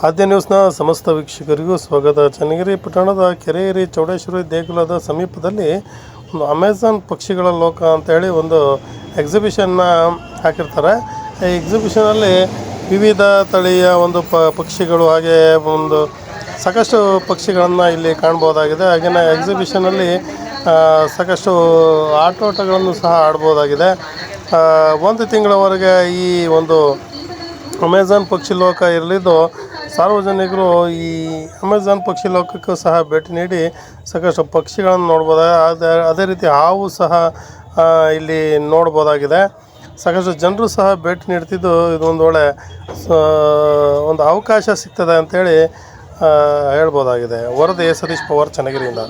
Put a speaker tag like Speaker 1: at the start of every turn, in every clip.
Speaker 1: ಆದ್ಯ ನ್ಯೂಸ್ನ ಸಮಸ್ತ ವೀಕ್ಷಕರಿಗೂ ಸ್ವಾಗತ. ಚನ್ನಗಿರಿ ಪಟ್ಟಣದ ಕೆರೆಯೇರಿ ಚೌಡೇಶ್ವರಿ ದೇಗುಲದ ಸಮೀಪದಲ್ಲಿ ಒಂದು ಅಮೆಝಾನ್ ಪಕ್ಷಿಗಳ ಲೋಕ ಅಂತೇಳಿ ಒಂದು ಎಕ್ಸಿಬಿಷನ್ನ ಹಾಕಿರ್ತಾರೆ. ಈ ಎಕ್ಸಿಬಿಷನಲ್ಲಿ ವಿವಿಧ ತಳಿಯ ಒಂದು ಪಕ್ಷಿಗಳು ಹಾಗೆ ಒಂದು ಸಾಕಷ್ಟು ಪಕ್ಷಿಗಳನ್ನು ಇಲ್ಲಿ ಕಾಣ್ಬೋದಾಗಿದೆ. ಹಾಗೆಯೇ ಎಕ್ಸಿಬಿಷನಲ್ಲಿ ಸಾಕಷ್ಟು ಆಟೋಟಗಳನ್ನು ಸಹ ಆಡ್ಬೋದಾಗಿದೆ. ಒಂದು ತಿಂಗಳವರೆಗೆ ಈ ಒಂದು ಅಮೆಝಾನ್ ಪಕ್ಷಿ ಲೋಕ ಇರಲಿದ್ದು ಸಾರ್ವಜನಿಕರು ಈ ಅಮೆಝಾನ್ ಪಕ್ಷಿ ಲೋಕಕ್ಕೂ ಸಹ ಭೇಟಿ ನೀಡಿ ಸಾಕಷ್ಟು ಪಕ್ಷಿಗಳನ್ನು ನೋಡ್ಬೋದು. ಅದೇ ರೀತಿ ಹಾವು ಸಹ ಇಲ್ಲಿ ನೋಡ್ಬೋದಾಗಿದೆ. ಸಾಕಷ್ಟು ಜನರು ಸಹ ಭೇಟಿ ನೀಡ್ತಿದ್ದು ಇದೊಂದು ಒಳ್ಳೆ ಒಂದು ಅವಕಾಶ ಸಿಗ್ತದೆ ಅಂಥೇಳಿ ಹೇಳ್ಬೋದಾಗಿದೆ. ವರದಿ ಸತೀಶ್ ಪವಾರ್, ಚನ್ನಗಿರಿಯಿಂದ.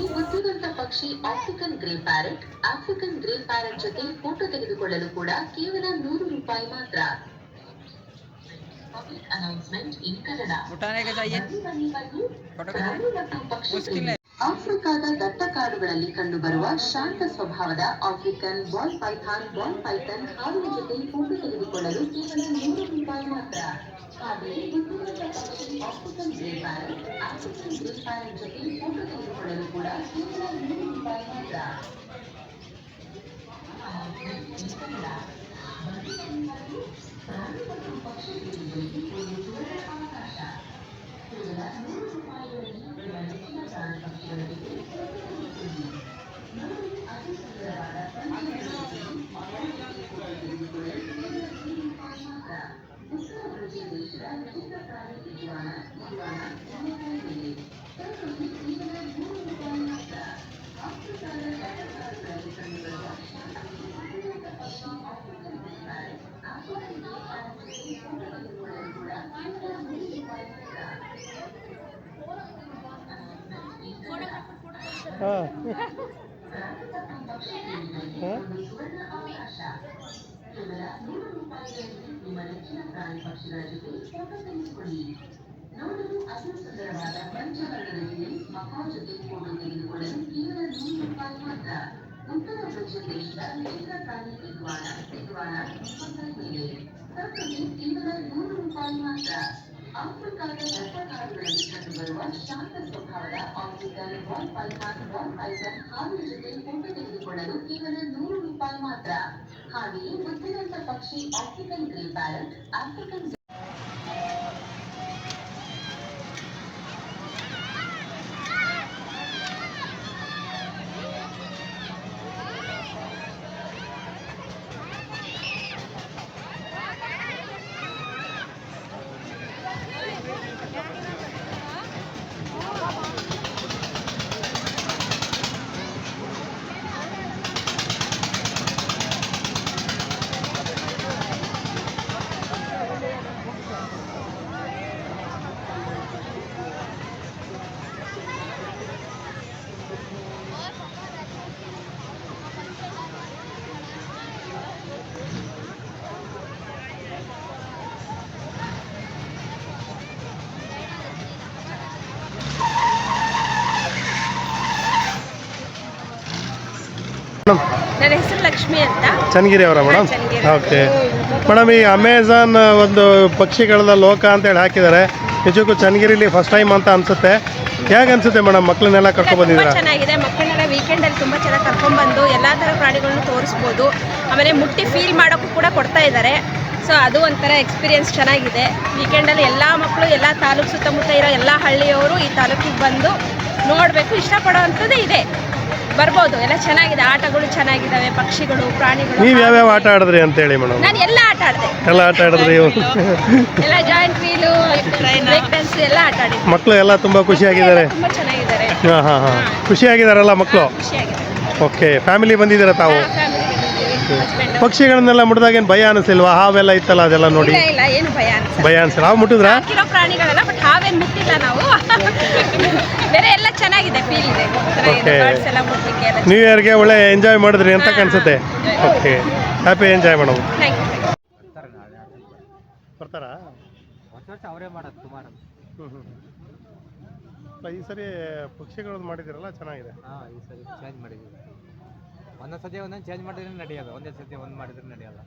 Speaker 2: ಪಕ್ಷಿ ಆಫ್ರಿಕನ್ ಗ್ರೇ ಪ್ಯಾರೆಟ್ ಜೊತೆ ಫೋಟೋ ತೆಗೆದುಕೊಳ್ಳಲು ಕೂಡ ಕೇವಲ 100 ರೂಪಾಯಿ ಮಾತ್ರ. ಅನೌನ್ಸ್ಮೆಂಟ್ ಇನ್ ಕನ್ನಡ. ಆಫ್ರಿಕಾದ ದಟ್ಟ ಕಾಡುಗಳಲ್ಲಿ ಕಂಡುಬರುವ ಶಾಂತ ಸ್ವಭಾವದ ಆಫ್ರಿಕನ್ ಬಾಲ್ ಪೈಥಾನ್ ಹಾವಿನ ಜೊತೆ ಫೋಟೋ ತೆಗೆದುಕೊಳ್ಳಲು ಕೇವಲ 100 ರೂಪಾಯಿ ಮಾತ್ರ. ಹಾಗೆಯೇ ಆಫ್ರಿಕನ್ ಗ್ರೇ ಪ್ಯಾರೆಟ್ ಜೊತೆ ಫೋಟೋ ತೆಗೆದುಕೊಳ್ಳಲು ಕೂಡ ಕೇವಲ 100 ರೂಪಾಯಿ ಮಾತ್ರ. ನೋಡಲು ಅತಿ ಸುಂದರವಾದ ಪಂಚವರ್ಣದಲ್ಲಿ ಮಕ್ಕಳ ಜೊತೆ ಫೋಟೋ ತೆಗೆದುಕೊಳ್ಳಲು ಕೇವಲ 100 ರೂಪಾಯಿ ಮಾತ್ರ. ಉತ್ತರ ಬ್ರೆಜಿಲ್ ದೇಶದ ಮಿತ್ರ ಪ್ರಾಣಿ ಇಗ್ವಾನಾ ಮೇಲೆ ತರಕಾರಿ ಕೇವಲ 100 ರೂಪಾಯಿ ಮಾತ್ರ. ಆಫ್ರಿಕಾದ ದಟ್ಟ ಕಾಡುಗಳಲ್ಲಿ ಕಂಡುಬರುವ ಶಾಂತ ಸ್ವಭಾವದ ಆಫ್ರಿಕನ್ ಬಾಲ್ ಪೈಥಾನ್ ಹಾವಿನ ಜೊತೆ ಫೋಟೋ ತೆಗೆದುಕೊಳ್ಳಲು ಕೇವಲ 100 ರೂಪಾಯಿ ಮಾತ್ರ. ಹಾಗೆಯೇ ಬುದ್ಧಿವಂತ ಪಕ್ಷಿ ಆಫ್ರಿಕನ್ ಗ್ರೇ ಪ್ಯಾರೆಟ್
Speaker 3: ನನ್ನ ಹೆಸರು ಲಕ್ಷ್ಮಿ ಅಂತ.
Speaker 1: ಚನ್ನಗಿರಿ ಅವರ ಮೇಡಮ್? ಓಕೆ ಮೇಡಮ್, ಈ ಅಮೆಝಾನ್ ಒಂದು ಪಕ್ಷಿಗಳ ಲೋಕ ಅಂತೇಳಿ ಹಾಕಿದ್ದಾರೆ. ನಿಜಕ್ಕೂ ಚನ್ನಗಿರಿಲಿ ಫಸ್ಟ್ ಟೈಮ್ ಅಂತ ಅನ್ಸುತ್ತೆ. ಹೇಗೆ ಅನ್ಸುತ್ತೆ ಮೇಡಮ್? ಮಕ್ಕಳನ್ನೆಲ್ಲ ಕರ್ಕೊಂಡು ಬಂದಿದ್ದೀರಾ?
Speaker 3: ಚೆನ್ನಾಗಿದೆ. ಮಕ್ಕಳನ್ನೆಲ್ಲ ವೀಕೆಂಡಲ್ಲಿ ತುಂಬ ಚೆನ್ನಾಗಿ ಕರ್ಕೊಂಡ್ಬಂದು ಎಲ್ಲ ಥರ ಪ್ರಾಣಿಗಳನ್ನ ತೋರಿಸ್ಬೋದು. ಆಮೇಲೆ ಮುಟ್ಟಿ ಫೀಲ್ ಮಾಡೋಕ್ಕೂ ಕೂಡ ಕೊಡ್ತಾ ಇದ್ದಾರೆ. ಸೊ ಅದು ಒಂಥರ ಎಕ್ಸ್ಪೀರಿಯೆನ್ಸ್ ಚೆನ್ನಾಗಿದೆ. ವೀಕೆಂಡಲ್ಲಿ ಎಲ್ಲ ಮಕ್ಕಳು ಎಲ್ಲ ತಾಲೂಕು ಸುತ್ತಮುತ್ತ ಇರೋ ಎಲ್ಲ ಹಳ್ಳಿಯವರು ಈ ತಾಲೂಕಿಗೆ ಬಂದು ನೋಡಬೇಕು, ಇಷ್ಟಪಡೋವಂಥದ್ದು ಇದೆ. ಬರ್ಬೋದು. ಎಲ್ಲ ಚೆನ್ನಾಗಿದೆ, ಆಟಗಳು ಚೆನ್ನಾಗಿದ್ದಾವೆ, ಪಕ್ಷಿಗಳು, ಪ್ರಾಣಿಗಳು.
Speaker 1: ನೀವು ಯಾವ್ಯಾವ ಆಟ ಆಡಿದ್ರಿ ಅಂತ ಹೇಳಿ ಮೇಡಮ್?
Speaker 3: ನಾನು ಎಲ್ಲ ಆಟ ಆಡಿದೆ.
Speaker 1: ಎಲ್ಲ ಆಟ ಆಡಿದ್ರಿ?
Speaker 3: ಎಲ್ಲ ಜಾಯಿಂಟ್ ವೀಲು, ಬ್ರೇಕ್ ಡ್ಯಾನ್ಸ್ ಎಲ್ಲ ಆಟ ಆಡಿದ್ವಿ.
Speaker 1: ಮಕ್ಕಳು ಎಲ್ಲ ತುಂಬಾ ಖುಷಿಯಾಗಿದ್ದಾರೆ?
Speaker 3: ತುಂಬಾ ಚೆನ್ನಾಗಿದ್ದಾರೆ.
Speaker 1: ಖುಷಿಯಾಗಿದ್ದಾರಲ್ಲ ಮಕ್ಕಳು? ಓಕೆ. ಫ್ಯಾಮಿಲಿ ಬಂದಿದ್ದೀರಾ ತಾವು? ಪಕ್ಷಿಗಳನ್ನೆಲ್ಲ ಮುಟ್ಟಿದಾಗೇನು ಭಯ ಅನಿಸಿಲ್ವಾ? ಹಾವೆಲ್ಲ ಇತ್ತಲ್ಲ ಅದೆಲ್ಲ ನೋಡಿ?
Speaker 3: ಇಲ್ಲ, ಏನು
Speaker 1: ಭಯ ಅನಿಸಿಲ್ಲ. ಹಾವು ಮುಟ್ಟಿದ್ರಾ?
Speaker 3: ಪ್ರಾಣಿಗಳೆಲ್ಲ, ಬಟ್ ಹಾವೇನು ಮುಟ್ಟಿಲ್ಲ ನಾವು. ಬೇರೆ ಎಲ್ಲ ಚೆನ್ನಾಗಿದೆ, ಫೀಲ್ ಇದೆ.
Speaker 1: ನ್ಯೂ ಇಯರ್ಗೆ ಒಳ್ಳೆ ಎಂಜಾಯ್ ಮಾಡಿದ್ರಿ ಅಂತ ಕಾಣಿಸುತ್ತೆ. Okay, happy enjoy madam. ಬರ್ತಾರಾ?
Speaker 4: ಅವರೇ ಮಾಡೋದು ಸುಮಾರು.
Speaker 1: ಈ ಸರಿ ಪಕ್ಷಿಗಳದ್ದು ಮಾಡಿದಿರಲ್ಲ, ಚೆನ್ನಾಗಿದೆ.
Speaker 4: ಈ ಸರಿ ಚೇಂಜ್ ಮಾಡಿದ್ದೀವಿ. ಒಂದೊಂದು ಸತಿ ಒಂದೊಂದು ಚೇಂಜ್ ಮಾಡಿದ್ರೆ ನಡೆಯೋದು, ಒಂದೇ ಸತಿ ಒಂದು ಮಾಡಿದ್ರೆ ನಡೆಯಲ್ಲ.